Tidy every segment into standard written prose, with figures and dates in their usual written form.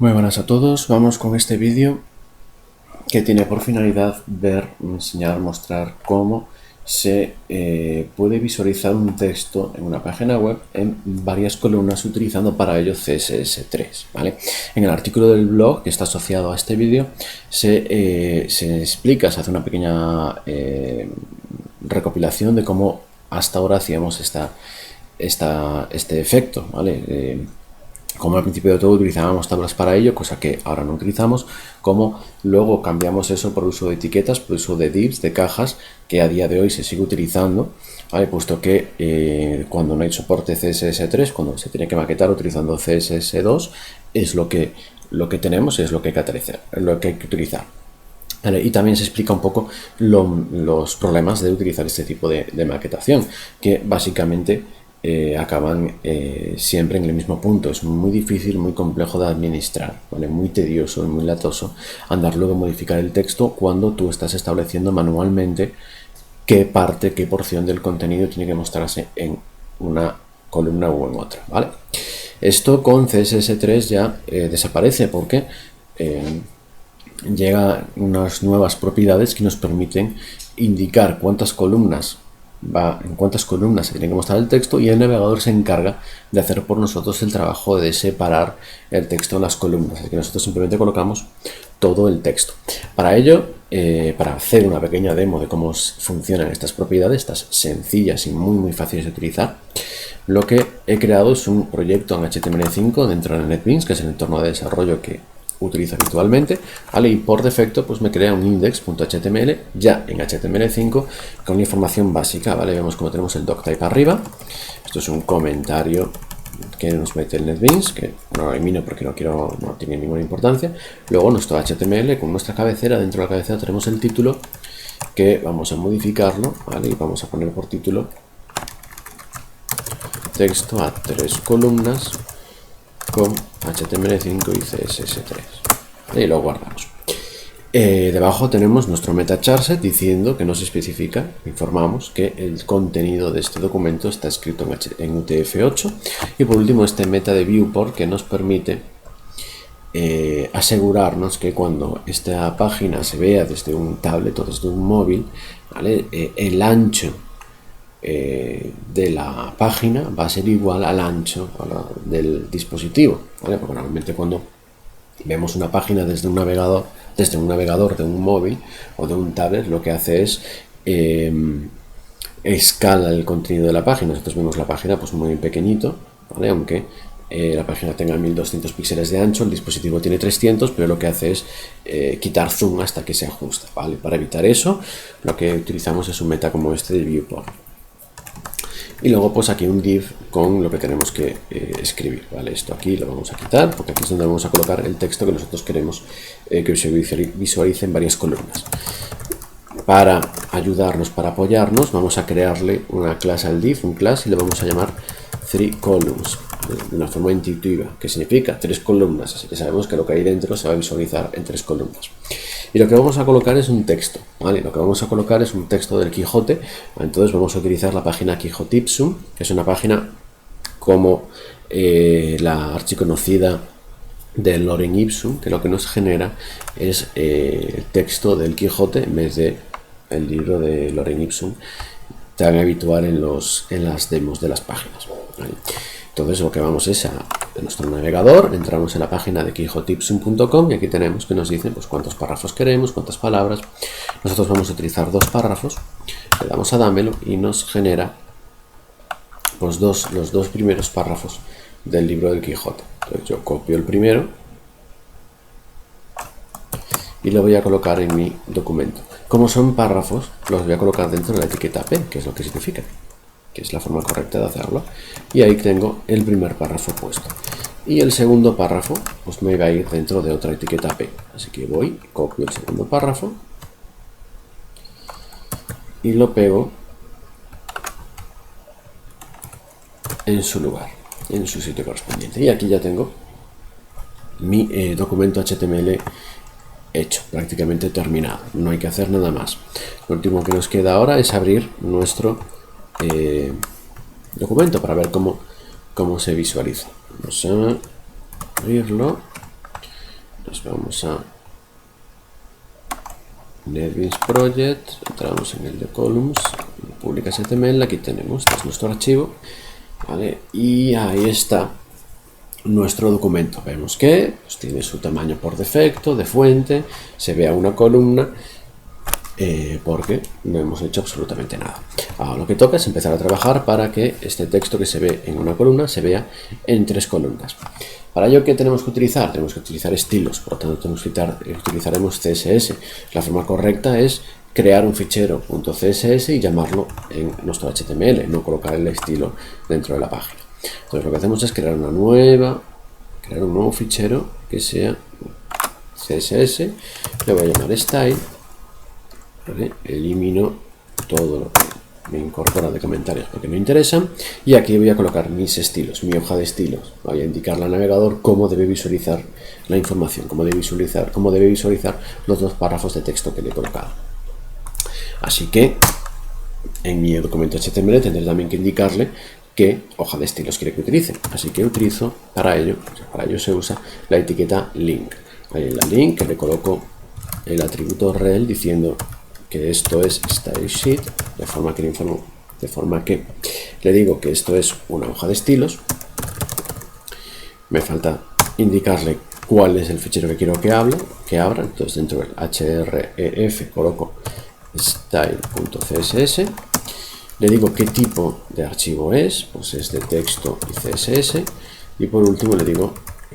Muy buenas a todos, vamos con este vídeo que tiene por finalidad enseñar, mostrar cómo se puede visualizar un texto en una página web en varias columnas utilizando para ello CSS3, ¿vale? En el artículo del blog que está asociado a este vídeo se explica, se hace una pequeña recopilación de cómo hasta ahora hacíamos este efecto, ¿vale? Como al principio de todo utilizábamos tablas para ello, cosa que ahora no utilizamos, como luego cambiamos eso por uso de etiquetas, por uso de divs, de cajas, que a día de hoy se sigue utilizando, ¿vale? Puesto que cuando no hay soporte CSS3, cuando se tiene que maquetar utilizando CSS2, es lo que tenemos y es lo que hay que utilizar. ¿Vale? Y también se explica un poco los problemas de utilizar este tipo de maquetación, que básicamente acaban siempre en el mismo punto. Es muy difícil, muy complejo de administrar, ¿vale? Muy tedioso y muy latoso andar luego a modificar el texto cuando tú estás estableciendo manualmente qué parte, qué porción del contenido tiene que mostrarse en una columna o en otra, ¿vale? Esto con CSS3 ya desaparece porque llega unas nuevas propiedades que nos permiten indicar en cuántas columnas se tiene que mostrar el texto, y el navegador se encarga de hacer por nosotros el trabajo de separar el texto en las columnas, así que nosotros simplemente colocamos todo el texto. Para ello, para hacer una pequeña demo de cómo funcionan estas propiedades, estas sencillas y muy fáciles de utilizar, lo que he creado es un proyecto en HTML5 dentro de NetBeans, que es el entorno de desarrollo que utilizo habitualmente, ¿vale? Y por defecto pues me crea un index.html ya en HTML5 con información básica, ¿vale? Vemos como tenemos el doctype arriba. Esto es un comentario que nos mete el NetBeans, que no lo elimino porque no tiene ninguna importancia. Luego nuestro HTML con nuestra cabecera. Dentro de la cabecera tenemos el título, que vamos a modificarlo, ¿vale? Y vamos a poner por título texto a 3 columnas con HTML5 y CSS3, y lo guardamos. Debajo tenemos nuestro meta charset diciendo que nos especifica, informamos que el contenido de este documento está escrito en UTF-8, y por último este meta de viewport, que nos permite asegurarnos que cuando esta página se vea desde un tablet o desde un móvil, ¿vale? El ancho de la página va a ser igual al ancho del dispositivo, ¿vale? Porque normalmente cuando vemos una página desde un navegador de un móvil o de un tablet, lo que hace es escala el contenido de la página. Nosotros vemos la página pues muy pequeñito, ¿vale? Aunque la página tenga 1200 píxeles de ancho, el dispositivo tiene 300, pero lo que hace es quitar zoom hasta que se ajusta, ¿vale? Para evitar eso, lo que utilizamos es un meta como este de viewport. Y luego pues aquí un div con lo que tenemos que escribir, ¿vale? Esto aquí lo vamos a quitar porque aquí es donde vamos a colocar el texto que nosotros queremos que se visualice en varias columnas. Para ayudarnos, para apoyarnos, vamos a crearle una clase al div, un class, y le vamos a llamar 3 columns, de una forma intuitiva, que significa 3 columnas, así que sabemos que lo que hay dentro se va a visualizar en 3 columnas. Y lo que vamos a colocar es un texto, ¿vale? Lo que vamos a colocar es un texto del Quijote. Entonces vamos a utilizar la página Quijote Ipsum, que es una página como la archiconocida de Lorem Ipsum, que lo que nos genera es el texto del Quijote en vez de el libro de Lorem Ipsum tan habitual en las demos de las páginas, ¿vale? Entonces lo que vamos es a nuestro navegador, entramos en la página de quijotipsum.com y aquí tenemos que nos dicen pues cuántos párrafos queremos, cuántas palabras. Nosotros vamos a utilizar 2 párrafos, le damos a dámelo y nos genera pues los dos primeros párrafos del libro del Quijote. Entonces yo copio el primero y lo voy a colocar en mi documento. Como son párrafos, los voy a colocar dentro de la etiqueta P, que es lo que significa, que es la forma correcta de hacerlo, y ahí tengo el primer párrafo puesto, y el segundo párrafo pues me va a ir dentro de otra etiqueta P, así que voy, copio el segundo párrafo y lo pego en su lugar, en su sitio correspondiente, y aquí ya tengo mi documento HTML hecho, prácticamente terminado, no hay que hacer nada más. Lo último que nos queda ahora es abrir nuestro documento para ver cómo se visualiza. Vamos a abrirlo Nos vamos a NetBeans Project, entramos en el de Columns, publica HTML, aquí tenemos, este es nuestro archivo, ¿vale? Y ahí está nuestro documento. Vemos que pues, tiene su tamaño por defecto, de fuente, se ve a una columna, porque no hemos hecho absolutamente nada. Ahora lo que toca es empezar a trabajar para que este texto que se ve en una columna se vea en 3 columnas. Para ello, ¿qué tenemos que utilizar? Tenemos que utilizar estilos, por lo tanto utilizaremos CSS. La forma correcta es crear un fichero .css y llamarlo en nuestro HTML, no colocar el estilo dentro de la página. Entonces lo que hacemos es crear un nuevo fichero que sea CSS, le voy a llamar style, ¿vale? Elimino todo lo que me incorpora de comentarios porque me interesan, y aquí voy a colocar mis estilos, mi hoja de estilos. Voy a indicarle al navegador cómo debe visualizar la información, cómo debe visualizar los 2 párrafos de texto que le he colocado. Así que en mi documento HTML tendré también que indicarle qué hoja de estilos quiere que utilice. Así que utilizo para ello se usa la etiqueta link. Ahí en la link le coloco el atributo rel diciendo que esto es style sheet, de forma que le digo que esto es una hoja de estilos. Me falta indicarle cuál es el fichero que quiero que abra. Entonces dentro del href coloco style.css. Le digo qué tipo de archivo es, pues es de texto y CSS. Y por último le digo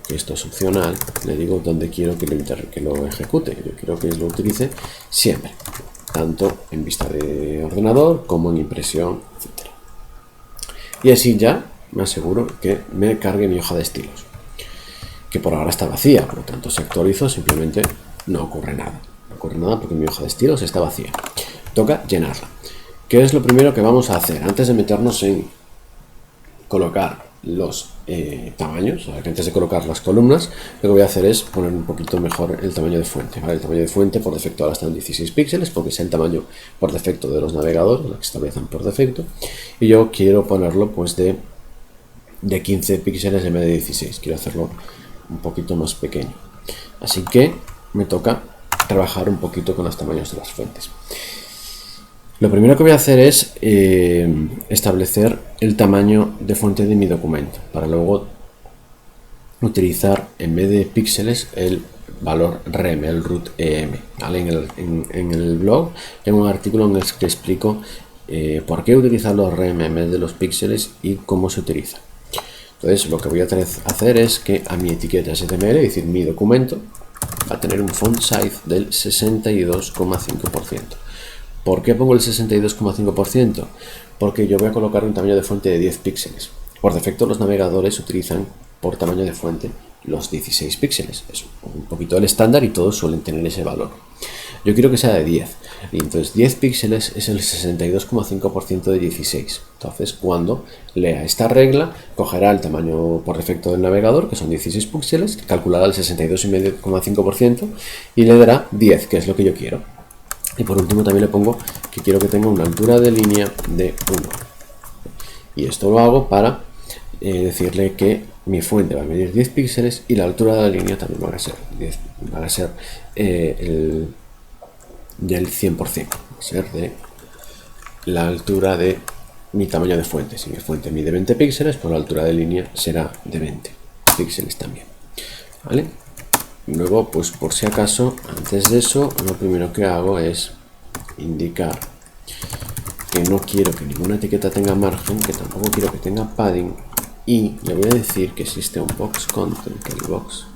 que esto es opcional, le digo dónde quiero que lo ejecute. Yo quiero que lo utilice siempre, tanto en vista de ordenador como en impresión, etc. Y así ya me aseguro que me cargue mi hoja de estilos, que por ahora está vacía, por lo tanto si actualizo simplemente no ocurre nada. No ocurre nada porque mi hoja de estilos está vacía. Toca llenarla. ¿Qué es lo primero que vamos a hacer? Antes de meternos en colocar los tamaños, o sea, que antes de colocar las columnas, lo que voy a hacer es poner un poquito mejor el tamaño de fuente, ¿vale? El tamaño de fuente por defecto ahora está en 16 píxeles, porque es el tamaño por defecto de los navegadores, lo que establecen por defecto, y yo quiero ponerlo pues de 15 píxeles en vez de 16, quiero hacerlo un poquito más pequeño. Así que me toca trabajar un poquito con los tamaños de las fuentes. Lo primero que voy a hacer es establecer el tamaño de fuente de mi documento, para luego utilizar en vez de píxeles el valor rem, el root em. ¿Vale? En el blog tengo un artículo en el que explico por qué utilizar los rem en vez de los píxeles y cómo se utiliza. Entonces lo que voy a hacer es que a mi etiqueta HTML, es decir, mi documento, va a tener un font size del 62,5%. ¿Por qué pongo el 62,5%? Porque yo voy a colocar un tamaño de fuente de 10 píxeles. Por defecto los navegadores utilizan por tamaño de fuente los 16 píxeles. Es un poquito el estándar y todos suelen tener ese valor. Yo quiero que sea de 10. Y entonces 10 píxeles es el 62,5% de 16. Entonces cuando lea esta regla, cogerá el tamaño por defecto del navegador, que son 16 píxeles, calculará el 62,5% y le dará 10, que es lo que yo quiero. Y por último también le pongo que quiero que tenga una altura de línea de 1. Y esto lo hago para decirle que mi fuente va a medir 10 píxeles y la altura de la línea también va a ser del 100%. Va a ser de la altura de mi tamaño de fuente. Si mi fuente mide 20 píxeles, pues la altura de línea será de 20 píxeles también. ¿Vale? Luego, pues por si acaso, antes de eso, lo primero que hago es indicar que no quiero que ninguna etiqueta tenga margen, que tampoco quiero que tenga padding, y le voy a decir que existe un box content, que el box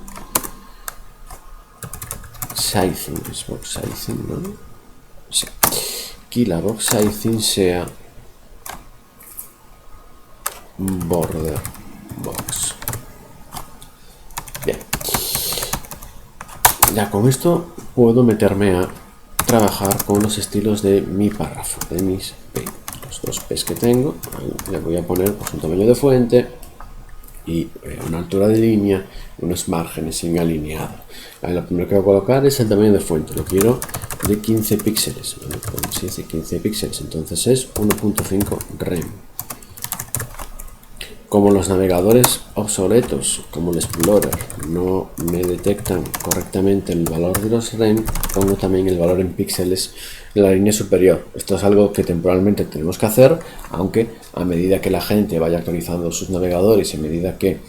sizing, es box sizing, ¿no? Sí. Aquí la box sizing sea border box. Bien. Ya con esto puedo meterme a trabajar con los estilos de mi párrafo, de mis P. Los dos P's que tengo, le voy a poner pues, un tamaño de fuente y una altura de línea, unos márgenes sin alineado. Lo primero que voy a colocar es el tamaño de fuente, lo quiero de 15 píxeles. ¿Vale? Pues si 15 píxeles, entonces es 1.5 rem. Como los navegadores obsoletos, como el Explorer, no me detectan correctamente el valor de los REM, pongo también el valor en píxeles en la línea superior. Esto es algo que temporalmente tenemos que hacer, aunque a medida que la gente vaya actualizando sus navegadores y a medida que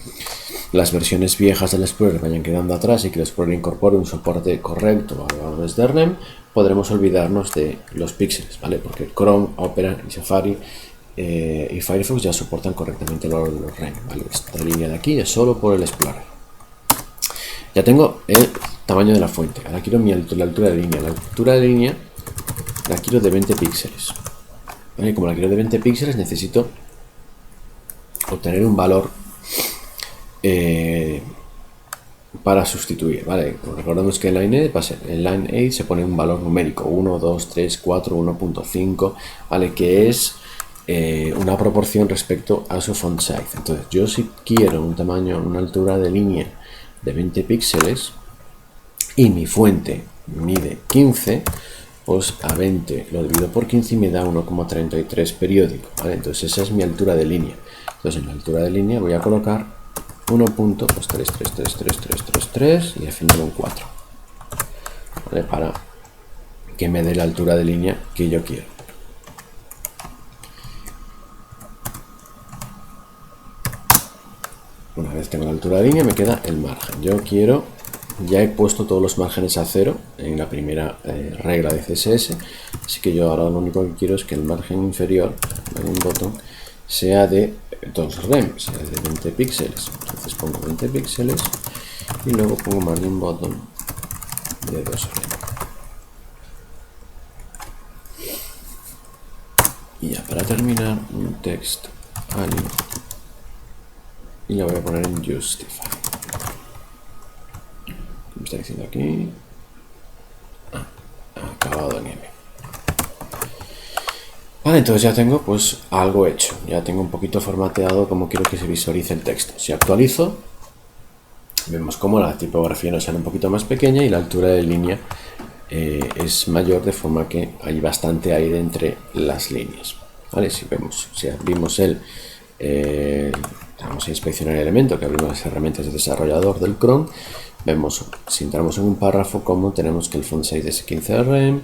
las versiones viejas del Explorer vayan quedando atrás y que el Explorer incorpore un soporte correcto a valores de REM, podremos olvidarnos de los píxeles, ¿vale? Porque Chrome, Opera y Safari y Firefox ya soportan correctamente el valor de los REM, ¿vale? Esta línea de aquí es solo por el Explorer. Ya tengo el tamaño de la fuente. Ahora quiero la altura de línea. La altura de línea la quiero de 20 píxeles. ¿Vale? Como la quiero de 20 píxeles, necesito obtener un valor para sustituir, ¿vale? Recordemos que en Line 8 se pone un valor numérico 1, 2, 3, 4, 1.5, ¿vale? Que es una proporción respecto a su font size. Entonces yo si quiero un tamaño, una altura de línea de 20 píxeles y mi fuente mide 15, pues a 20 lo divido por 15 y me da 1,33 periódico, ¿vale? Entonces esa es mi altura de línea. Entonces en la altura de línea voy a colocar 1.333333 y al final un 4, ¿vale? Para que me dé la altura de línea que yo quiero. Una vez tengo la altura de línea me queda el margen. Yo quiero, ya he puesto todos los márgenes a 0 en la primera regla de CSS, así que yo ahora lo único que quiero es que el margen inferior, un botón, sea de 2 rem, sea de 20 píxeles. Entonces pongo 20 píxeles y luego pongo margin bottom de 2 rem. Y ya para terminar, un text align y lo voy a poner en justify. Me está diciendo aquí acabado en M. Vale, entonces ya tengo pues algo hecho, ya tengo un poquito formateado como quiero que se visualice el texto. Si actualizo, vemos como la tipografía nos sale un poquito más pequeña y la altura de línea es mayor, de forma que hay bastante aire entre las líneas. Vale, si abrimos vamos a inspeccionar el elemento, que abrimos las herramientas de desarrollador del Chrome, vemos, si entramos en un párrafo, como tenemos que el font size es 15 rem,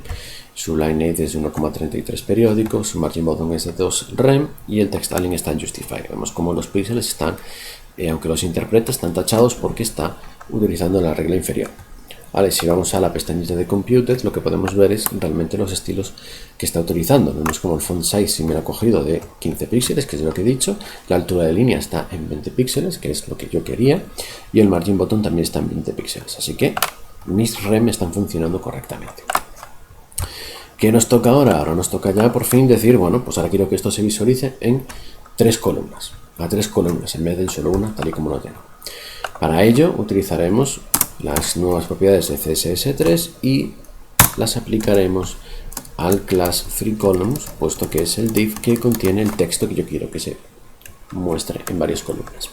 su line 8 es de 1,33 periódico, su margin bottom es de 2 rem y el text align está en justify. Vemos como los píxeles están, aunque los interpreta, están tachados porque está utilizando la regla inferior. Vale, si vamos a la pestañita de Computed, lo que podemos ver es realmente los estilos que está utilizando. Vemos como el font size si me lo ha cogido de 15 píxeles, que es lo que he dicho, la altura de línea está en 20 píxeles, que es lo que yo quería, y el margin bottom también está en 20 píxeles, así que mis rem están funcionando correctamente. ¿Qué nos toca ahora? Ahora nos toca ya por fin decir, bueno, pues ahora quiero que esto se visualice en 3 columnas, a 3 columnas en vez de en solo una, tal y como lo tengo. Para ello utilizaremos las nuevas propiedades de CSS3 y las aplicaremos al class FreeColumns, puesto que es el div que contiene el texto que yo quiero que se muestre en varias columnas.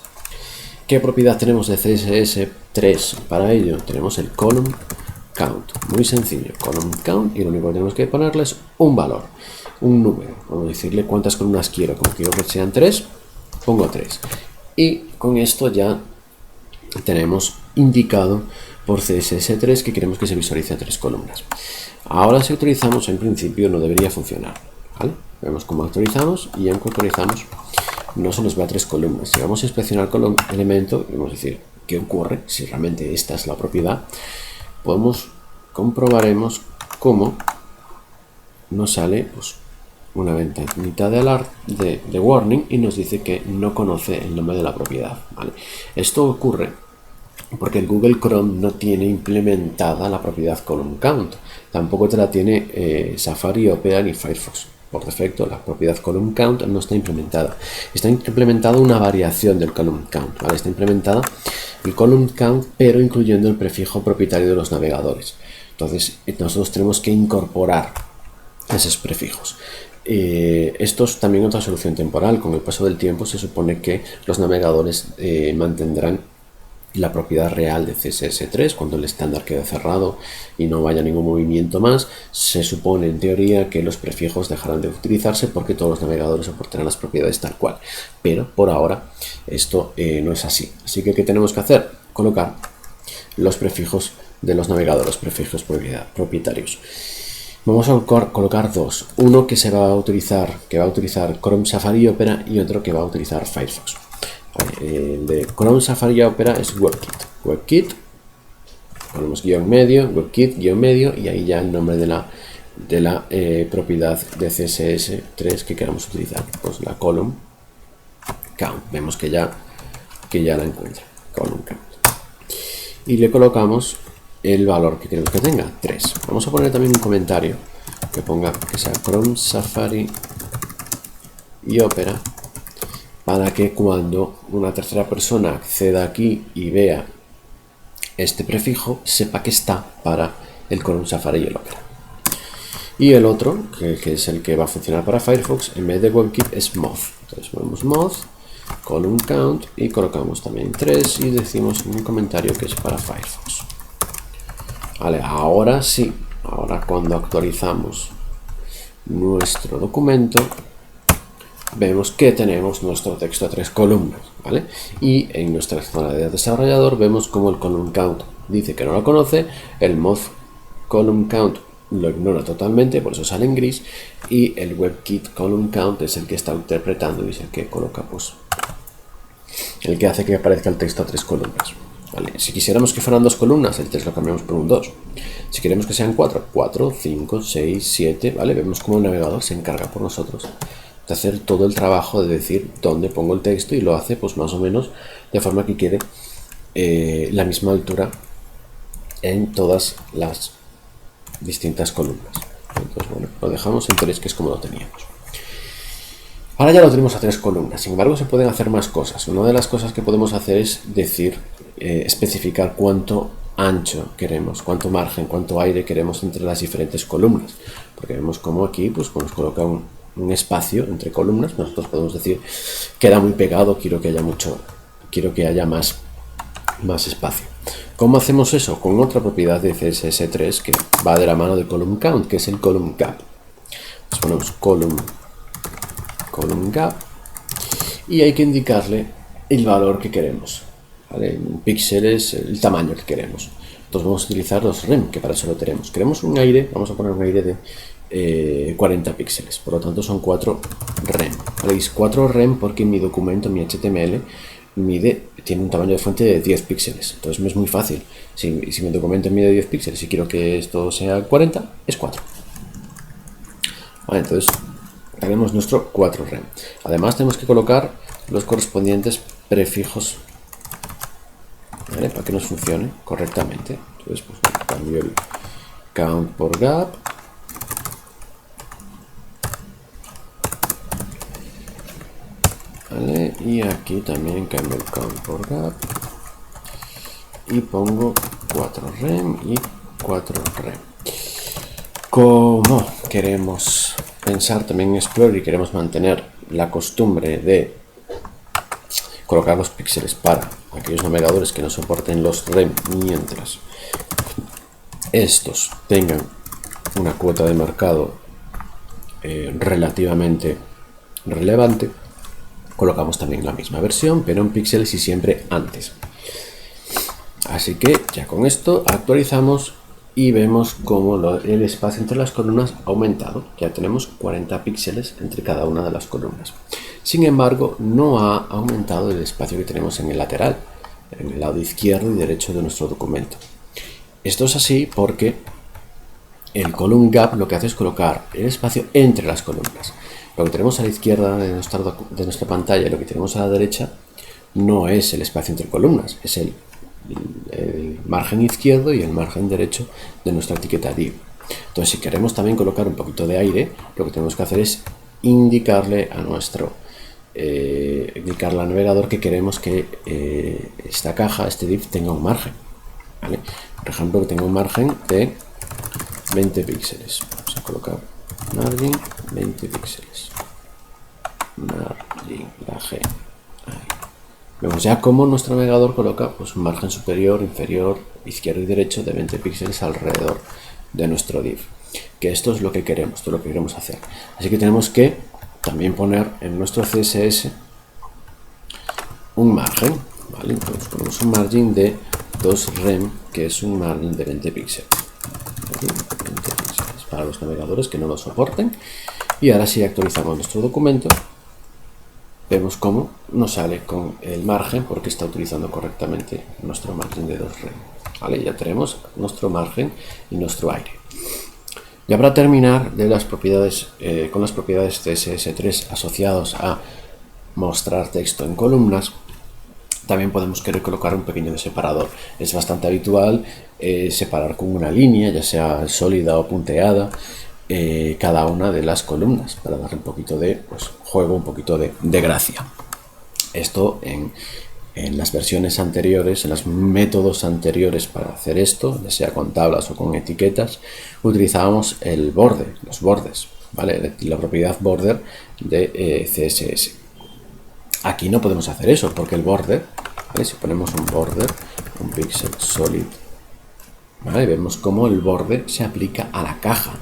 ¿Qué propiedad tenemos de CSS3? Para ello tenemos el column count, muy sencillo, column count, y lo único que tenemos que ponerle es un valor, un número. Vamos a decirle cuántas columnas quiero, como quiero que sean 3, pongo 3, y con esto ya tenemos indicado por CSS3 que queremos que se visualice 3 columnas. Ahora si actualizamos, en principio no debería funcionar, ¿vale? Vemos cómo actualizamos, y aunque actualizamos no se nos va a 3 columnas. Si vamos a inspeccionar con el elemento, vamos a decir qué ocurre si realmente esta es la propiedad, comprobaremos cómo nos sale pues una ventanita de warning y nos dice que no conoce el nombre de la propiedad, ¿vale? Esto ocurre porque el Google Chrome no tiene implementada la propiedad column count, tampoco te la tiene Safari, Opera ni Firefox. Por defecto la propiedad column count no está implementada. Está implementada una variación del column count, ¿vale? Está implementada el column count, pero incluyendo el prefijo propietario de los navegadores. Entonces nosotros tenemos que incorporar esos prefijos. Esto es también otra solución temporal. Con el paso del tiempo se supone que los navegadores mantendrán la propiedad real de CSS3, cuando el estándar quede cerrado y no vaya ningún movimiento más, se supone en teoría que los prefijos dejarán de utilizarse porque todos los navegadores soportarán las propiedades tal cual. Pero por ahora esto no es así. Así que ¿qué tenemos que hacer? Colocar los prefijos de los navegadores, prefijos propietarios. Vamos a colocar dos. Uno que va a utilizar Chrome, Safari y Opera, y otro que va a utilizar Firefox. El de Chrome, Safari y Opera es WebKit. WebKit, ponemos guión medio, WebKit, guión medio, y ahí ya el nombre de la propiedad de CSS3 que queramos utilizar. Pues la column count. Vemos que ya la encuentra. Column count. Y le colocamos el valor que queremos que tenga, 3. Vamos a poner también un comentario que ponga que sea Chrome, Safari y Opera, para que cuando una tercera persona acceda aquí y vea este prefijo, sepa que está para el Chrome, Safari y el Opera. Y el otro, que es el que va a funcionar para Firefox, en vez de WebKit es Moz. Entonces ponemos Moz, column count, y colocamos también 3 y decimos en un comentario que es para Firefox. Vale, ahora sí, ahora cuando actualizamos nuestro documento, vemos que tenemos nuestro texto a 3 columnas, ¿vale? Y en nuestra zona de desarrollador vemos como el column count dice que no lo conoce, el Moz column count lo ignora totalmente, por eso sale en gris, y el WebKit column count es el que está interpretando y es el que coloca, pues, el que hace que aparezca el texto a 3 columnas. ¿Vale? Si quisiéramos que fueran 2 columnas, el 3 lo cambiamos por un 2. Si queremos que sean 4, 4, 5, 6, 7, ¿vale? Vemos cómo el navegador se encarga por nosotros de hacer todo el trabajo de decir dónde pongo el texto, y lo hace pues más o menos de forma que quede la misma altura en todas las distintas columnas. Entonces, bueno, lo dejamos en 3, que es como lo teníamos. Ahora ya lo tenemos a 3 columnas, sin embargo se pueden hacer más cosas. Una de las cosas que podemos hacer es decir, especificar cuánto ancho queremos, cuánto margen, cuánto aire queremos entre las diferentes columnas. Porque vemos como aquí pues nos coloca un espacio entre columnas. Nosotros podemos decir, queda muy pegado, quiero que haya más espacio. ¿Cómo hacemos eso? Con otra propiedad de CSS3 que va de la mano de column count, que es el column gap. Pues ponemos column gap y hay que indicarle el valor que queremos, ¿vale? En píxeles, el tamaño que queremos. Entonces vamos a utilizar los rem, que para eso lo tenemos. Queremos un aire, vamos a poner un aire de 40 píxeles, por lo tanto son 4 rem. ¿Veis? 4 rem porque mi documento, mi HTML, tiene un tamaño de fuente de 10 píxeles. Entonces me es muy fácil. Si mi documento mide 10 píxeles y quiero que esto sea 40, es 4. Vale, entonces tenemos nuestro 4 rem. Además tenemos que colocar los correspondientes prefijos, ¿vale? Para que nos funcione correctamente. Entonces pues, cambio el count por gap. ¿Vale? Y aquí también cambio el count por gap y pongo 4 rem y 4 rem. Como queremos pensar también en Explorer y queremos mantener la costumbre de colocar los píxeles para aquellos navegadores que no soporten los rem mientras estos tengan una cuota de marcado relativamente relevante, colocamos también la misma versión pero en píxeles y siempre antes. Así que ya con esto actualizamos y vemos cómo el espacio entre las columnas ha aumentado. Ya tenemos 40 píxeles entre cada una de las columnas. Sin embargo, no ha aumentado el espacio que tenemos en el lateral, en el lado izquierdo y derecho de nuestro documento. Esto es así porque el column gap lo que hace es colocar el espacio entre las columnas. Lo que tenemos a la izquierda de nuestra pantalla y lo que tenemos a la derecha no es el espacio entre columnas, es el margen izquierdo y el margen derecho de nuestra etiqueta div. Entonces, si queremos también colocar un poquito de aire, lo que tenemos que hacer es indicarle a indicarle al navegador que queremos que esta caja, este div, tenga un margen, ¿vale? Por ejemplo, que tenga un margen de 20 píxeles. Vamos a colocar margin 20 píxeles. Margin, la G. Ahí. Vemos ya cómo nuestro navegador coloca pues, un margen superior, inferior, izquierdo y derecho de 20 píxeles alrededor de nuestro div. Que esto es lo que queremos, esto es lo que queremos hacer. Así que tenemos que también poner en nuestro CSS un margen, ¿vale? Entonces ponemos un margin de 2 rem, que es un margen de 20 píxeles. 20 píxeles para los navegadores que no lo soporten. Y ahora si actualizamos nuestro documento, vemos cómo nos sale con el margen porque está utilizando correctamente nuestro margen de 2 rem. ¿Vale? Ya tenemos nuestro margen y nuestro aire. Ya para terminar de las propiedades, con las propiedades CSS3 asociados a mostrar texto en columnas, también podemos querer colocar un pequeño separador. Es bastante habitual separar con una línea, ya sea sólida o punteada, cada una de las columnas para darle un poquito de juego, un poquito de gracia. Esto en las versiones anteriores, en los métodos anteriores para hacer esto, ya sea con tablas o con etiquetas, utilizábamos el borde, los bordes, ¿vale? La propiedad border de CSS. Aquí no podemos hacer eso porque el border, ¿vale? Si ponemos un border, un pixel solid, ¿vale? Vemos cómo el borde se aplica a la caja,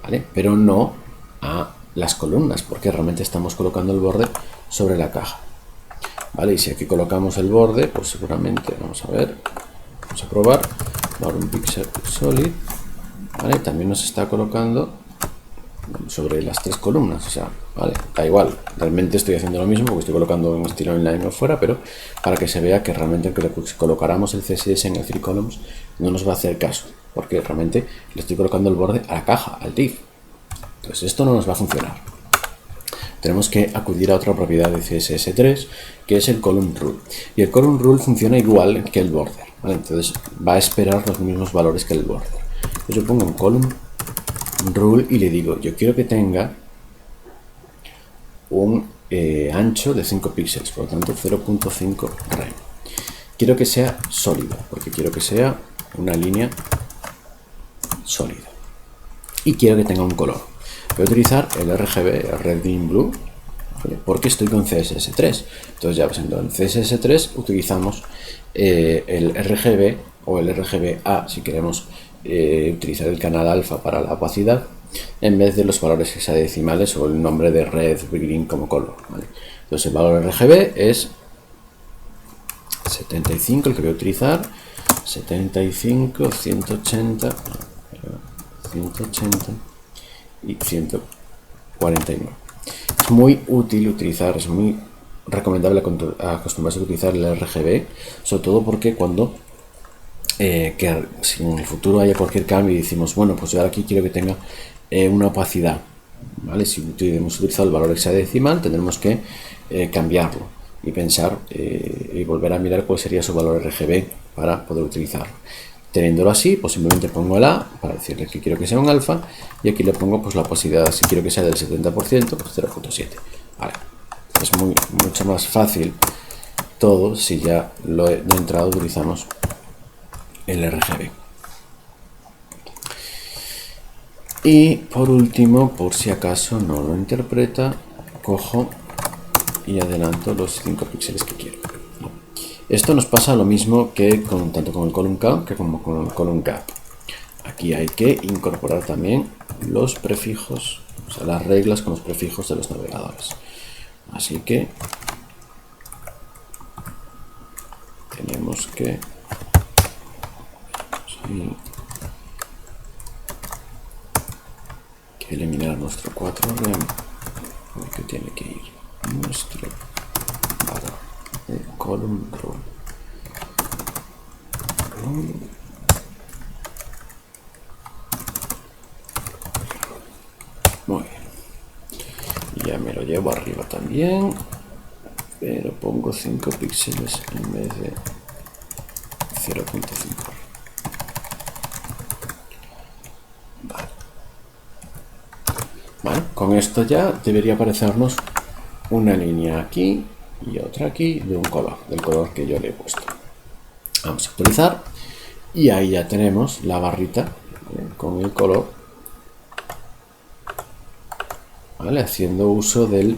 ¿vale? Pero no a las columnas, porque realmente estamos colocando el borde sobre la caja, ¿vale? Y si aquí colocamos el borde, pues seguramente, vamos a ver, vamos a probar, dar un pixel solid, ¿vale? También nos está colocando sobre las 3 columnas, o sea, vale, da igual, realmente estoy haciendo lo mismo porque estoy colocando un estilo inline o fuera, pero para que se vea que realmente si colocáramos el CSS en el 3 columns no nos va a hacer caso, porque realmente le estoy colocando el borde a la caja, al div. Entonces esto no nos va a funcionar. Tenemos que acudir a otra propiedad de CSS3 que es el column rule, y el column rule funciona igual que el border, ¿vale? Entonces va a esperar los mismos valores que el border. Entonces yo pongo un column rule y le digo, yo quiero que tenga un ancho de 5 píxeles, por lo tanto 0.5 rem. Quiero que sea sólido, porque quiero que sea una línea sólida. Y quiero que tenga un color. Voy a utilizar el RGB, Red, Green, Blue, ¿vale? Porque estoy con CSS3. Entonces ya pues en CSS3 utilizamos el RGB o el RGBA si queremos utilizar el canal alfa para la opacidad en vez de los valores hexadecimales o el nombre de red, green como color, ¿vale? Entonces el valor RGB es 75, el que voy a utilizar, 75, 180, 180 y 149. Es muy útil utilizar, es muy recomendable acostumbrarse a utilizar el RGB, sobre todo porque cuando que si en el futuro haya cualquier cambio y decimos, bueno, pues yo ahora aquí quiero que tenga una opacidad, ¿vale? Si hemos utilizado el valor hexadecimal, tendremos que cambiarlo y pensar y volver a mirar cuál sería su valor RGB para poder utilizarlo. Teniéndolo así, pues simplemente pongo el A para decirle que quiero que sea un alfa y aquí le pongo pues la opacidad, si quiero que sea del 70%, pues 0.7. Vale. Es mucho más fácil todo si ya de entrada utilizamos el RGB. Y por último, por si acaso no lo interpreta, cojo y adelanto los 5 píxeles que quiero. Esto nos pasa lo mismo que tanto con el column count que como con el column gap. Aquí hay que incorporar también los prefijos, o sea, las reglas con los prefijos de los navegadores. Así que tenemos que eliminar nuestro 4rem, porque tiene que ir nuestro valor de column rule. Muy bien. Y ya me lo llevo arriba también, pero pongo 5 píxeles en vez de 0.5. Vale, con esto ya debería aparecernos una línea aquí y otra aquí de un color, del color que yo le he puesto. Vamos a actualizar y ahí ya tenemos la barrita, ¿vale? Con el color, ¿vale? Haciendo uso del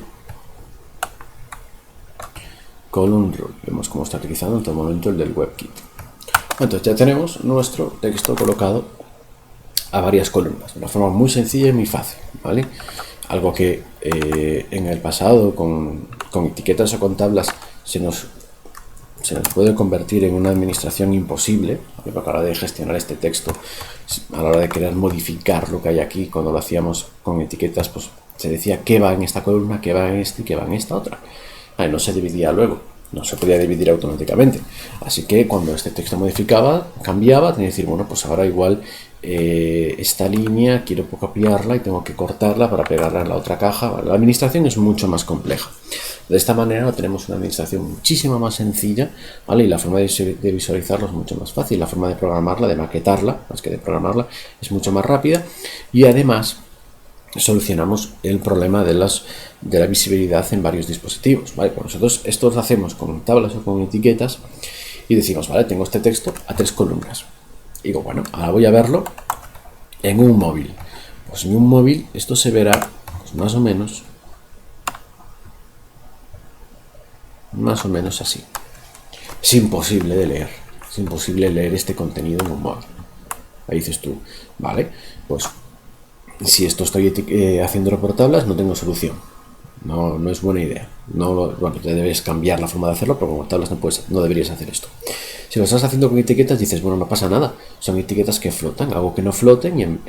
column rule. Vemos cómo está utilizando en todo momento el del WebKit. Entonces ya tenemos nuestro texto colocado a varias columnas, de una forma muy sencilla y muy fácil, ¿vale? Algo que en el pasado con etiquetas o con tablas se nos puede convertir en una administración imposible, ¿vale? Porque a la hora de gestionar este texto, a la hora de querer modificar lo que hay aquí, cuando lo hacíamos con etiquetas, pues se decía qué va en esta columna, qué va en esta y qué va en esta otra. No se dividía luego, no se podía dividir automáticamente. Así que cuando este texto cambiaba, tenía que decir, bueno, pues ahora igual esta línea quiero copiarla y tengo que cortarla para pegarla en la otra caja. La administración es mucho más compleja. De esta manera tenemos una administración muchísimo más sencilla, ¿vale? Y la forma de visualizarlo es mucho más fácil. La forma de programarla, de maquetarla, más que de programarla, es mucho más rápida. Y además solucionamos el problema de la visibilidad en varios dispositivos, ¿vale? Pues nosotros esto lo hacemos con tablas o con etiquetas y decimos, vale, tengo este texto a 3 columnas. Digo, bueno, ahora voy a verlo en un móvil. Pues en un móvil esto se verá pues más o menos así. Es imposible de leer. Es imposible leer este contenido en un móvil. Ahí dices tú, vale, pues si esto estoy haciéndolo por tablas, no tengo solución. No es buena idea. Bueno, te debes cambiar la forma de hacerlo, pero con tablas no deberías hacer esto. Si lo estás haciendo con etiquetas, dices, bueno, no pasa nada. Son etiquetas que flotan, hago que no floten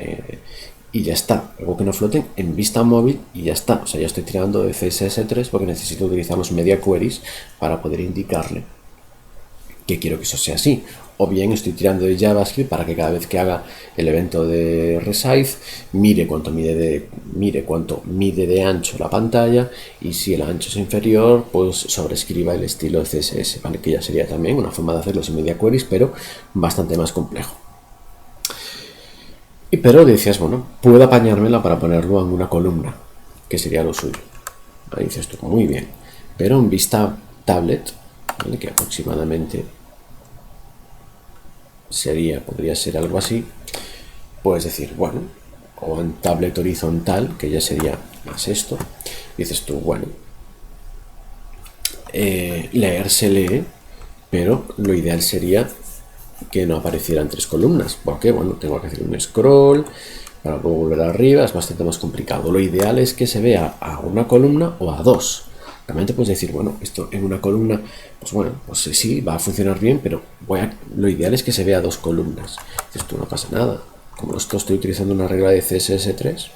y ya está. Hago que no floten en vista móvil y ya está. O sea, ya estoy tirando de CSS3 porque necesito utilizar los media queries para poder indicarle que quiero que eso sea así. O bien estoy tirando de JavaScript para que cada vez que haga el evento de resize mire cuánto mide de ancho la pantalla, y si el ancho es inferior, pues sobrescriba el estilo de CSS, ¿vale? Que ya sería también una forma de hacerlo sin media queries, pero bastante más complejo. Pero decías, bueno, puedo apañármela para ponerlo en una columna, que sería lo suyo. Ahí dices tú, muy bien. Pero en vista tablet, ¿vale? Que aproximadamente podría ser algo así, puedes decir, bueno, o en tablet horizontal, que ya sería más esto, dices tú, bueno, leer se lee, pero lo ideal sería que no aparecieran 3 columnas, porque bueno, tengo que hacer un scroll para luego volver arriba, es bastante más complicado. Lo ideal es que se vea a una columna o a 2. Realmente puedes decir, bueno, esto en una columna, pues bueno, pues sí, va a funcionar bien, pero lo ideal es que se vea a 2 columnas. Esto no pasa nada. Como estoy utilizando una regla de CSS3,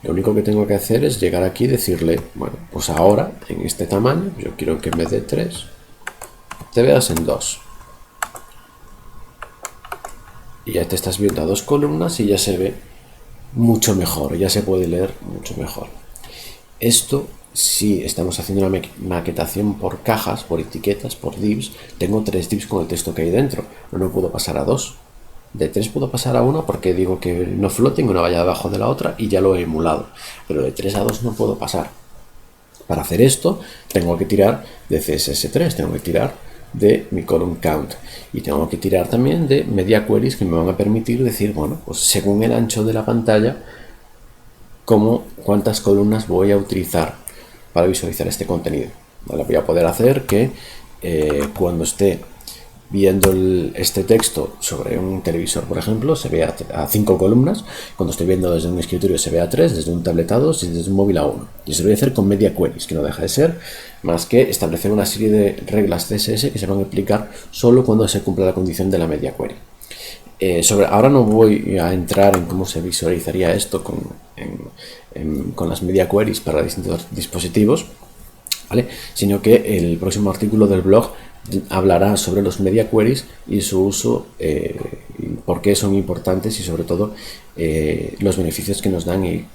lo único que tengo que hacer es llegar aquí y decirle, bueno, pues ahora en este tamaño, yo quiero que en vez de 3 te veas en 2. Y ya te estás viendo a 2 columnas y ya se ve mucho mejor, ya se puede leer mucho mejor. Esto, si estamos haciendo una maquetación por cajas, por etiquetas, por divs, tengo 3 divs con el texto que hay dentro, no puedo pasar a 2. De 3 puedo pasar a 1 porque digo que no floten, una vaya debajo de la otra y ya lo he emulado, pero de 3 a 2 no puedo pasar. Para hacer esto tengo que tirar de CSS3, tengo que tirar de mi column count y tengo que tirar también de media queries que me van a permitir decir, bueno, pues según el ancho de la pantalla, cuántas columnas voy a utilizar para visualizar este contenido. ¿Vale? Voy a poder hacer que cuando esté viendo este texto sobre un televisor, por ejemplo, se vea a 5 columnas, cuando estoy viendo desde un escritorio se vea a 3, desde un tablet a 2 y desde un móvil a 1. Y eso lo voy a hacer con media queries, que no deja de ser más que establecer una serie de reglas CSS que se van a aplicar solo cuando se cumpla la condición de la media query. Ahora no voy a entrar en cómo se visualizaría esto con las media queries para distintos dispositivos, ¿vale? Sino que el próximo artículo del blog hablará sobre los media queries y su uso, y por qué son importantes y sobre todo los beneficios que nos dan y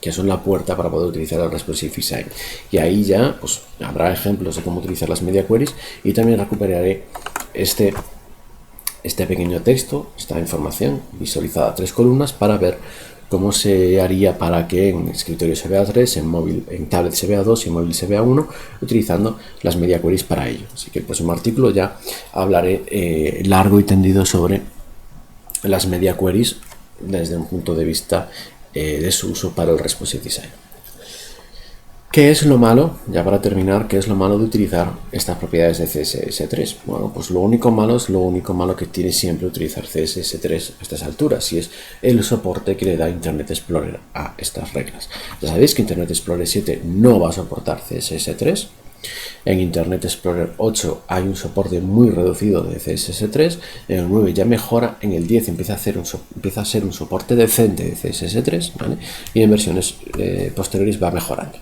que son la puerta para poder utilizar el Responsive Design. Y ahí ya pues habrá ejemplos de cómo utilizar las media queries y también recuperaré este pequeño texto, esta información visualizada a 3 columnas para ver cómo se haría para que en escritorio se vea 3, en tablet se vea 2 y en móvil se vea 1, utilizando las media queries para ello. Así que el próximo artículo ya hablaré largo y tendido sobre las media queries desde un punto de vista de su uso para el Responsive Design. ¿Qué es lo malo? Ya para terminar, ¿qué es lo malo de utilizar estas propiedades de CSS3? Bueno, pues lo único malo que tiene siempre utilizar CSS3 a estas alturas, y es el soporte que le da Internet Explorer a estas reglas. Ya sabéis que Internet Explorer 7 no va a soportar CSS3. En Internet Explorer 8 hay un soporte muy reducido de CSS3, en el 9 ya mejora, en el 10 empieza a ser un soporte decente de CSS3, ¿vale? Y en versiones posteriores va mejorando.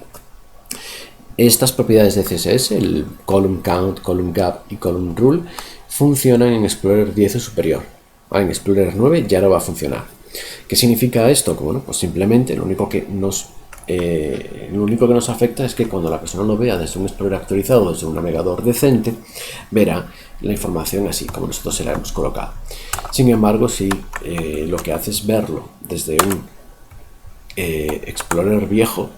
Estas propiedades de CSS, el column count, column gap y column rule, funcionan en Explorer 10 o superior. En Explorer 9 ya no va a funcionar. ¿Qué significa esto? Bueno, pues simplemente lo único que nos afecta es que cuando la persona lo vea desde un Explorer actualizado, desde un navegador decente, verá la información así como nosotros se la hemos colocado. Sin embargo, si lo que hace es verlo desde un Explorer viejo,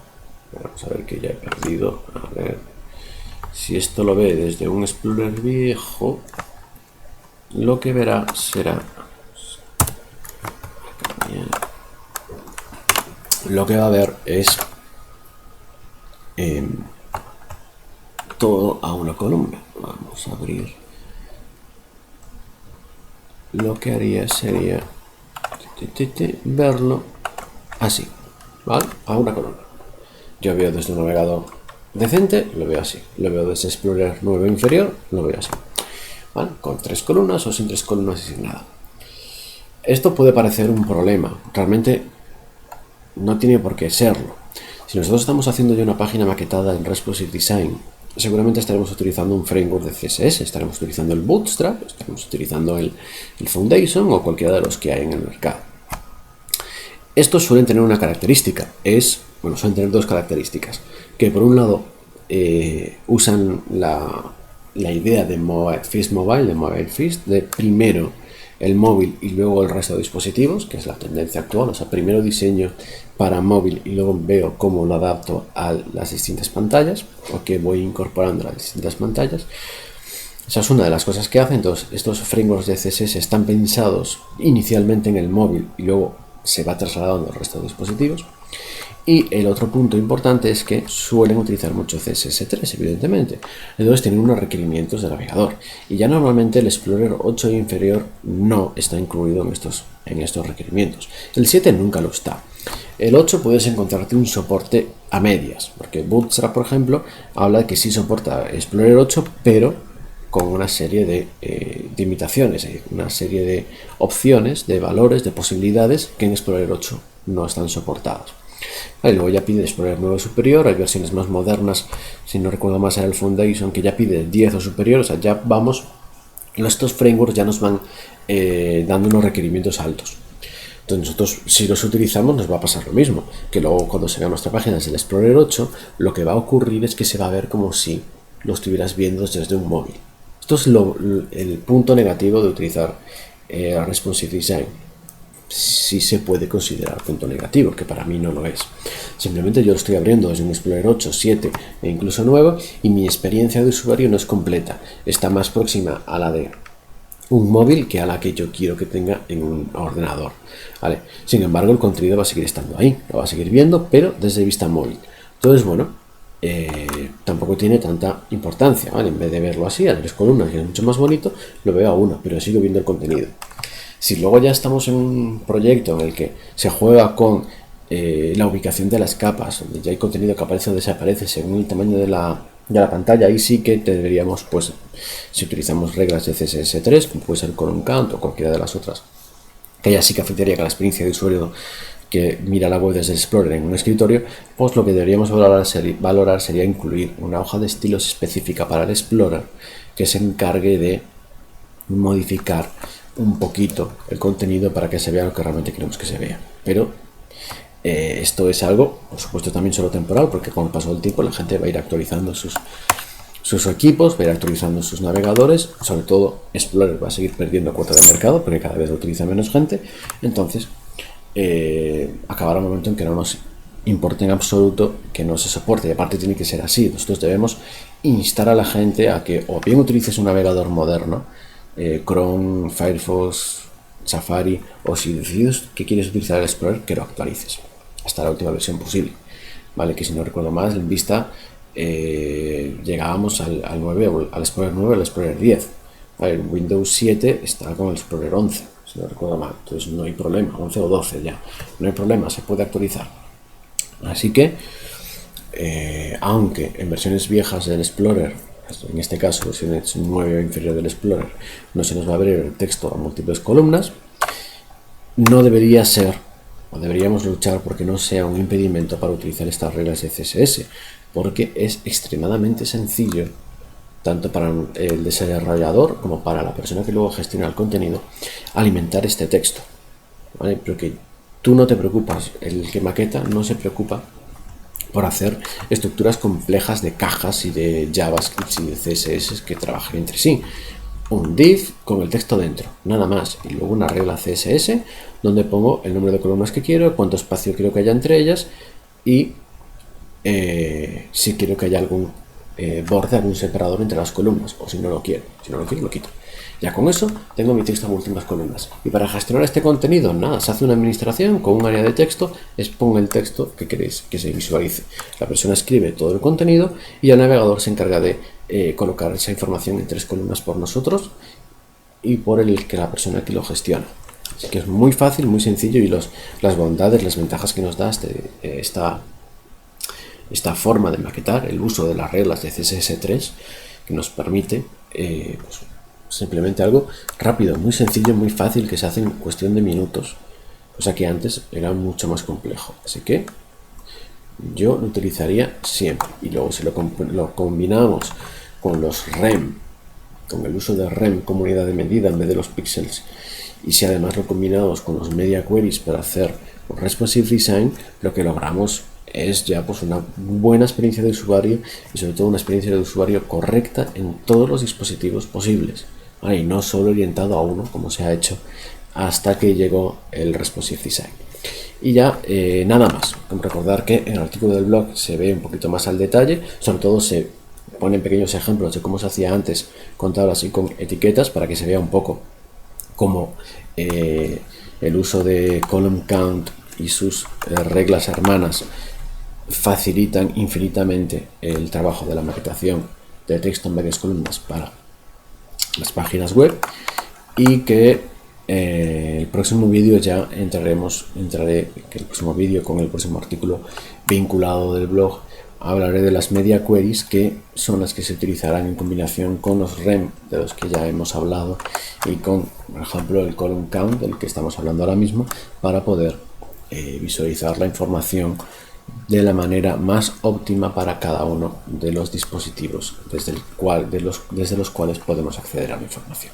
vamos a ver que ya he perdido. A ver, si esto lo ve desde un Explorer viejo, lo que verá será, lo que va a ver es todo a una columna. Vamos a abrir. Lo que haría sería verlo así, ¿vale? A una columna. Yo veo desde un navegador decente, lo veo así. Lo veo desde Explorer 9 inferior, lo veo así, ¿vale? Con 3 columnas o sin 3 columnas y sin nada. Esto puede parecer un problema. Realmente no tiene por qué serlo. Si nosotros estamos haciendo ya una página maquetada en Responsive Design, seguramente estaremos utilizando un framework de CSS, estaremos utilizando el Bootstrap, estaremos utilizando el Foundation o cualquiera de los que hay en el mercado. Estos suelen tener una característica, suelen tener dos características, que por un lado usan la idea de First Mobile, de Mobile First, de primero el móvil y luego el resto de dispositivos, que es la tendencia actual. O sea, primero diseño para móvil y luego veo cómo lo adapto a las distintas pantallas, o que voy incorporando a las distintas pantallas. Esa es una de las cosas que hacen. Entonces, estos frameworks de CSS están pensados inicialmente en el móvil y luego se va trasladando al resto de dispositivos. Y el otro punto importante es que suelen utilizar mucho CSS3, evidentemente. Entonces tienen unos requerimientos de navegador. Y ya normalmente el Explorer 8 inferior no está incluido en estos requerimientos. El 7 nunca lo está. El 8 puedes encontrarte un soporte a medias, porque Bootstrap, por ejemplo, habla de que sí soporta Explorer 8, pero con una serie de limitaciones, una serie de opciones, de valores, de posibilidades que en Explorer 8 no están soportadas. Vale, luego ya pide Explorer 9 superior, hay versiones más modernas, si no recuerdo más era el Foundation, que ya pide 10 o superior. O sea, ya vamos, estos frameworks ya nos van dando unos requerimientos altos. Entonces nosotros, si los utilizamos, nos va a pasar lo mismo, que luego cuando se vea nuestra página desde el Explorer 8, lo que va a ocurrir es que se va a ver como si lo estuvieras viendo desde un móvil. Esto es el punto negativo de utilizar Responsive Design. Sí se puede considerar punto negativo, que para mí no lo es. Simplemente yo lo estoy abriendo desde un Explorer 8, 7 e incluso 9, y mi experiencia de usuario no es completa. Está más próxima a la de un móvil que a la que yo quiero que tenga en un ordenador, ¿vale? Sin embargo, el contenido va a seguir estando ahí, lo va a seguir viendo, pero desde vista móvil. Entonces, bueno, tampoco tiene tanta importancia, ¿vale? En vez de verlo así, a 3 columnas, que es mucho más bonito, lo veo a una, pero sigo viendo el contenido. Si luego ya estamos en un proyecto en el que se juega con la ubicación de las capas, donde ya hay contenido que aparece o desaparece según el tamaño de la pantalla, ahí sí que deberíamos, pues, si utilizamos reglas de CSS3, como puede ser column count o cualquiera de las otras, que ya sí que afectaría a la experiencia de usuario que mira la web desde el Explorer en un escritorio, pues lo que deberíamos valorar sería incluir una hoja de estilos específica para el Explorer que se encargue de modificar un poquito el contenido para que se vea lo que realmente queremos que se vea. Pero esto es algo, por supuesto, también solo temporal, porque con el paso del tiempo la gente va a ir actualizando sus equipos, va a ir actualizando sus navegadores. Sobre todo Explorer va a seguir perdiendo cuota de mercado porque cada vez lo utiliza menos gente. Entonces acabará un momento en que no nos importe en absoluto que no se soporte, y aparte tiene que ser así. Nosotros debemos instar a la gente a que o bien utilices un navegador moderno, Chrome, Firefox, Safari, o si decides que quieres utilizar el Explorer, que lo actualices hasta la última versión posible. ¿vale? Que si no recuerdo mal, en Vista llegábamos al 9, al Explorer 9, al Explorer 10. ¿Vale? En Windows 7 está con el Explorer 11, si no recuerdo mal. Entonces no hay problema, 11 o 12 ya. No hay problema, se puede actualizar. Así que, aunque en versiones viejas del Explorer, en este caso versiones 9 o inferior del Explorer, no se nos va a abrir el texto a múltiples columnas, no debería ser, o deberíamos luchar porque no sea un impedimento para utilizar estas reglas de CSS, porque es extremadamente sencillo, tanto para el desarrollador como para la persona que luego gestiona el contenido, alimentar este texto, ¿vale? Porque tú no te preocupas, el que maqueta no se preocupa por hacer estructuras complejas de cajas y de JavaScript y de CSS que trabajen entre sí. Un div con el texto dentro, nada más, y luego una regla CSS donde pongo el número de columnas que quiero, cuánto espacio quiero que haya entre ellas y si quiero que haya algún borde, algún separador entre las columnas, o si no lo quiero, lo quito. Ya con eso tengo mi texto a múltiples columnas. Y para gestionar este contenido, nada, se hace una administración con un área de texto, pongo el texto que queréis que se visualice. La persona escribe todo el contenido y el navegador se encarga de colocar esa información en 3 columnas por nosotros y por el que la persona que lo gestiona. Así que es muy fácil, muy sencillo, y las bondades, las ventajas que nos da esta forma de maquetar, el uso de las reglas de CSS3, que nos permite pues, simplemente algo rápido, muy sencillo, muy fácil, que se hace en cuestión de minutos, cosa que antes era mucho más complejo. Así que yo lo utilizaría siempre, y luego si lo combinamos con los rem, con el uso de rem como unidad de medida en vez de los píxeles, y si además lo combinamos con los media queries para hacer un responsive design, lo que logramos es ya pues una buena experiencia de usuario, y sobre todo una experiencia de usuario correcta en todos los dispositivos posibles, ¿vale? Y no solo orientado a uno como se ha hecho hasta que llegó el responsive design. Y ya nada más, recordar que en el artículo del blog se ve un poquito más al detalle, sobre todo se ponen pequeños ejemplos de cómo se hacía antes con tablas y con etiquetas, para que se vea un poco cómo el uso de column count y sus reglas hermanas facilitan infinitamente el trabajo de la maquetación de texto en varias columnas para las páginas web, y que el próximo vídeo ya entraré que el próximo vídeo con el próximo artículo vinculado del blog hablaré de las media queries, que son las que se utilizarán en combinación con los rem de los que ya hemos hablado y con, por ejemplo, el column count del que estamos hablando ahora mismo, para poder visualizar la información de la manera más óptima para cada uno de los dispositivos desde los cuales podemos acceder a la información.